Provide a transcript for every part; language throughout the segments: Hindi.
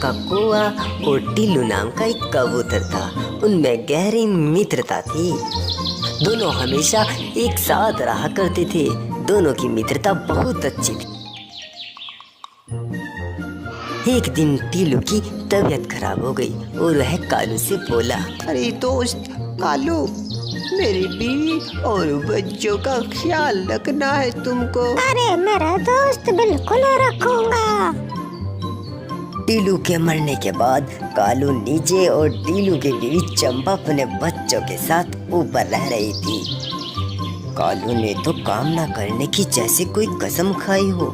चंपा कौआ और टीलू नाम का एक कबूतर था। उनमें गहरी मित्रता थी। दोनों हमेशा एक साथ रहा करते थे। दोनों की मित्रता बहुत अच्छी थी। एक दिन टीलू की तबीयत खराब हो गई और वह कालू से बोला, अरे दोस्त कालू, मेरी बीवी और बच्चों का ख्याल रखना है तुमको। अरे मेरा दोस्त, बिल्कुल रखूंगा। टीलू के मरने के बाद कालू नीचे और टीलू की बीवी चंपा अपने बच्चों के साथ ऊपर रह रही थी। कालू ने तो काम ना करने की जैसे कोई कसम खाई हो।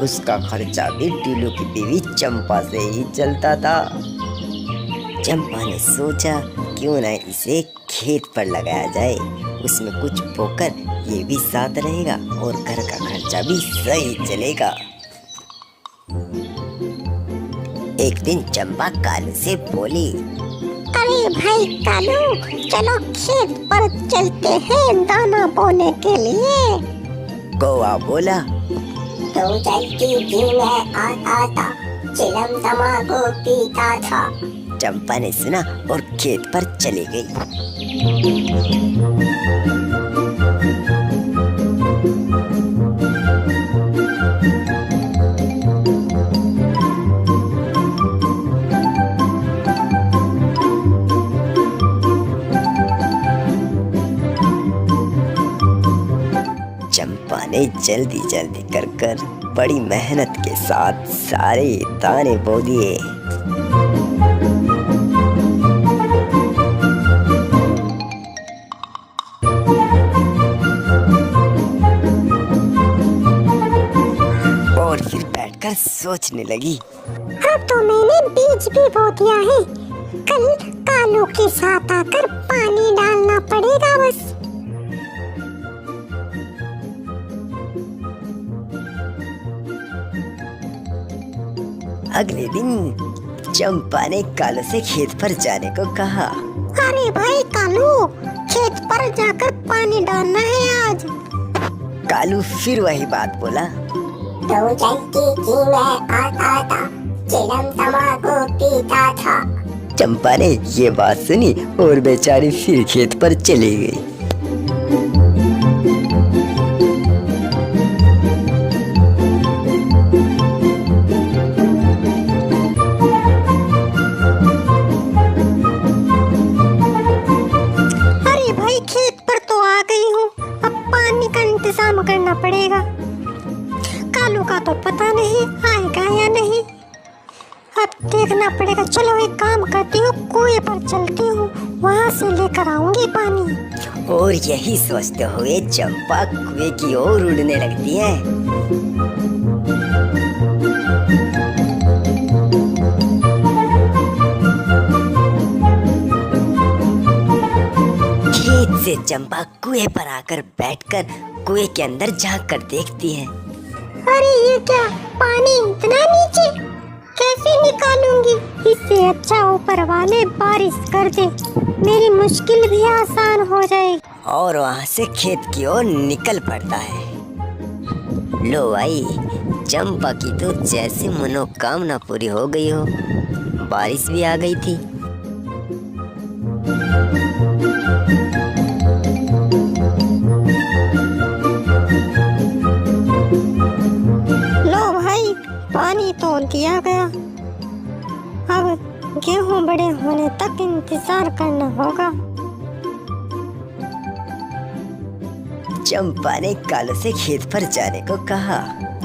उसका खर्चा भी टीलू की बीवी चंपा से ही चलता था। चंपा ने सोचा क्यों ना इसे खेत पर लगाया जाए, उसमें कुछ बोकर ये भी साथ रहेगा और घर का खर्चा भी सही चलेगा। एक दिन चंपा कालू से बोली, अरे भाई कालू, चलो खेत पर चलते हैं दाना बोने के लिए। कौआ बोला, तो चलती थी मैं आता था, चिलम तमाकू पीता था। चंपा ने सुना और खेत पर चली गई। चंपा ने जल्दी जल्दी कर बड़ी मेहनत के साथ सारे दाने बो दिए। और फिर बैठकर सोचने लगी, अब तो मैंने बीज भी बो दिया है, कल कालू के साथ आकर पानी डालना पड़ेगा बस। अगले दिन चंपा ने कालू से खेत पर जाने को कहा। अरे भाई कालू, खेत पर जाकर पानी डालना है आज। कालू फिर वही बात बोला, तो चलती थी मैं आता था, चिलम तमाकू पीता था। चंपा ने ये बात सुनी और बेचारी फिर खेत पर चली गई। इंतजाम करना पड़ेगा। कालू का तो पता नहीं आएगा या नहीं, अब देखना पड़ेगा। चलो एक काम करती हूँ, कुएं पर चलती हूँ, वहाँ से लेकर आऊंगी पानी। और यही सोचते हुए चंपा कुएं की ओर उड़ने लगती है। खेत से चंपा कुएं पर आकर बैठकर कुएं के अंदर झांक कर देखती है। अरे ये क्या, पानी इतना नीचे, कैसे निकालूंगी? इससे अच्छा ऊपर वाले बारिश कर दे, मेरी मुश्किल भी आसान हो जाएगी। और वहाँ से खेत की ओर निकल पड़ता है। लो भाई, चंपा की तो जैसे मनोकामना पूरी हो गई हो, बारिश भी आ गई थी। लो भाई, पानी तो दिया गया, अब गेहूं बड़े होने तक इंतजार करना होगा। चंपा ने कालू से खेत पर जाने को कहा।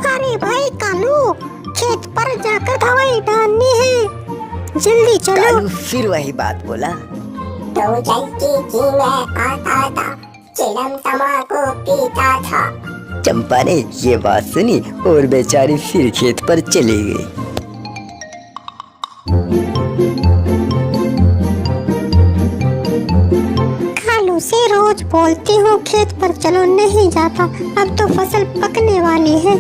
अरे भाई कालू, खेत पर जाकर दवाई डालनी है, जल्दी चलो। कालू फिर वही बात बोला, तो चलती थी मैं आता था, चिलम तमाकू पीता था। चंपा ने ये बात सुनी और बेचारी फिर खेत पर चली गई। कालू से रोज बोलती हूँ खेत पर चलो, नहीं जाता। अब तो फसल पकने वाली है,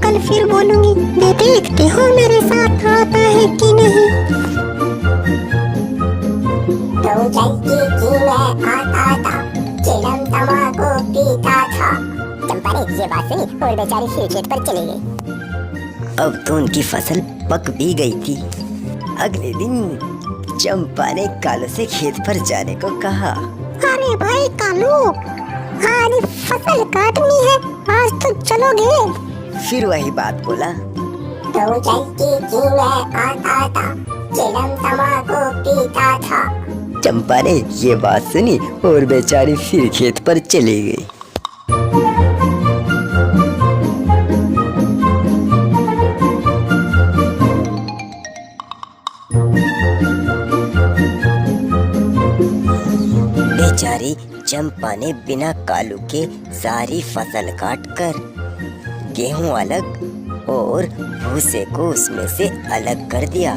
कल फिर बोलूंगी, देखती हूँ मेरे साथ आता है कि नहीं। तो चलती थी मैं आता था, चिलम तमाकू पीता था। चंपा ने ये बात सुनी और बेचारी फिर खेत पर चली गई। अब तो उनकी फसल पक भी गई थी। अगले दिन चंपा ने कालू से खेत पर जाने को कहा। अरे भाई कालू, आज फसल काटनी है, आज तो चलोगे? फिर वही बात बोला। तो चलती थी मैं आता था, चिलम तम्बाकू पीता था। चंपा ने ये बात सुनी और बेचारी फिर खेत पर चली गई। बेचारी चंपा ने बिना कालू के सारी फसल काट कर गेहूं अलग और भूसे को उसमें से अलग कर दिया।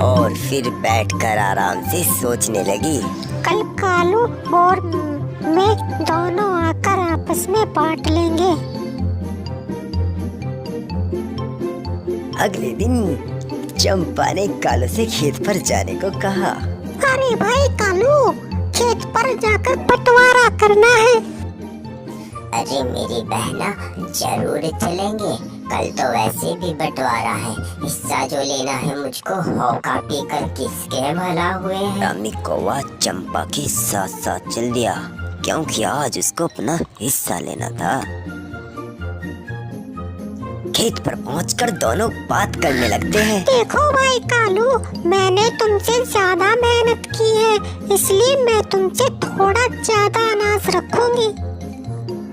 और फिर बैठकर आराम से सोचने लगी। कल कालू और मैं दोनों आकर आपस में बांट लेंगे। अगले दिन चंपा ने कालू से खेत पर जाने को कहा। अरे भाई कालू, खेत पर जाकर बंटवारा करना है। अरे मेरी बहना, जरूर चलेंगे। कल तो वैसे भी बंटवारा है, हिस्सा जो लेना है मुझको होका पीकर किसके भला हुए हैं। रामी कौवा चंपा के साथ साथ चल दिया, क्योंकि आज उसको अपना हिस्सा लेना था। खेत पर पहुंचकर दोनों बात करने लगते हैं। देखो भाई कालू, मैंने तुमसे ज्यादा मेहनत की है, इसलिए मैं तुमसे थोड़ा ज्यादा अनाज रखूंगी।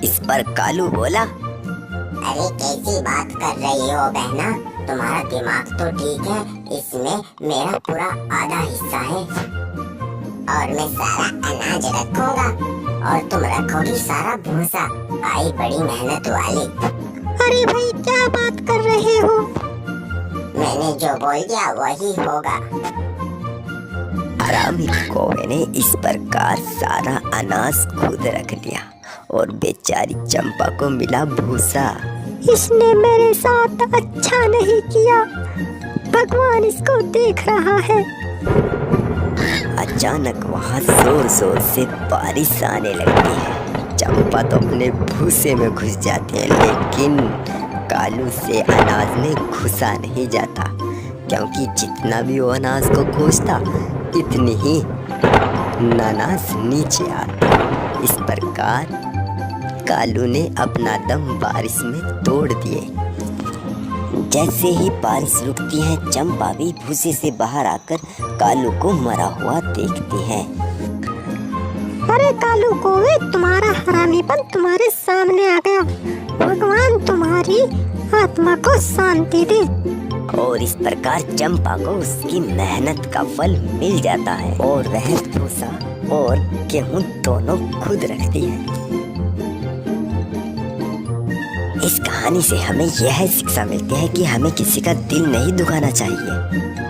इस पर कालू बोला। अरे कैसी बात कर रही हो बहना, तुम्हारा दिमाग तो ठीक है, इसमें मेरा पूरा आधा हिस्सा है और मैं सारा अनाज रखूंगा और तुम रखोगी सारा भूसा। आई बड़ी मेहनत वाली। अरे भाई क्या बात कर रहे हो? मैंने जो बोल दिया वही होगा। हरामी कौवे ने इस प्रकार सारा अनाज खुद रख लिया और बेचारी चंपा को मिला भूसा। इसने मेरे साथ अच्छा नहीं किया, भगवान इसको देख रहा है। अचानक वहाँ जोर जोर से बारिश आने लगती है। चंपा तो अपने भूसे में घुस जाते हैं, लेकिन कालू से अनाज में घुसा नहीं जाता, क्योंकि जितना भी वो अनाज को खोजता इतनी ही अनाज नीचे आता। इस प्रकार कालू ने अपना दम बारिश में तोड़ दिए। जैसे ही बारिश रुकती है, चंपा भी भूसे से बाहर आकर कालू को मरा हुआ देखती है। अरे कालू कौवे, तुम्हारा हरामीपन तुम्हारे सामने आ गया। भगवान तुम्हारी आत्मा को शांति दे। और इस प्रकार चंपा को उसकी मेहनत का फल मिल जाता है और वह भूसा और गेहूं दोनों खुद रखती है। इस कहानी से हमें यह शिक्षा मिलती है कि हमें किसी का दिल नहीं दुखाना चाहिए।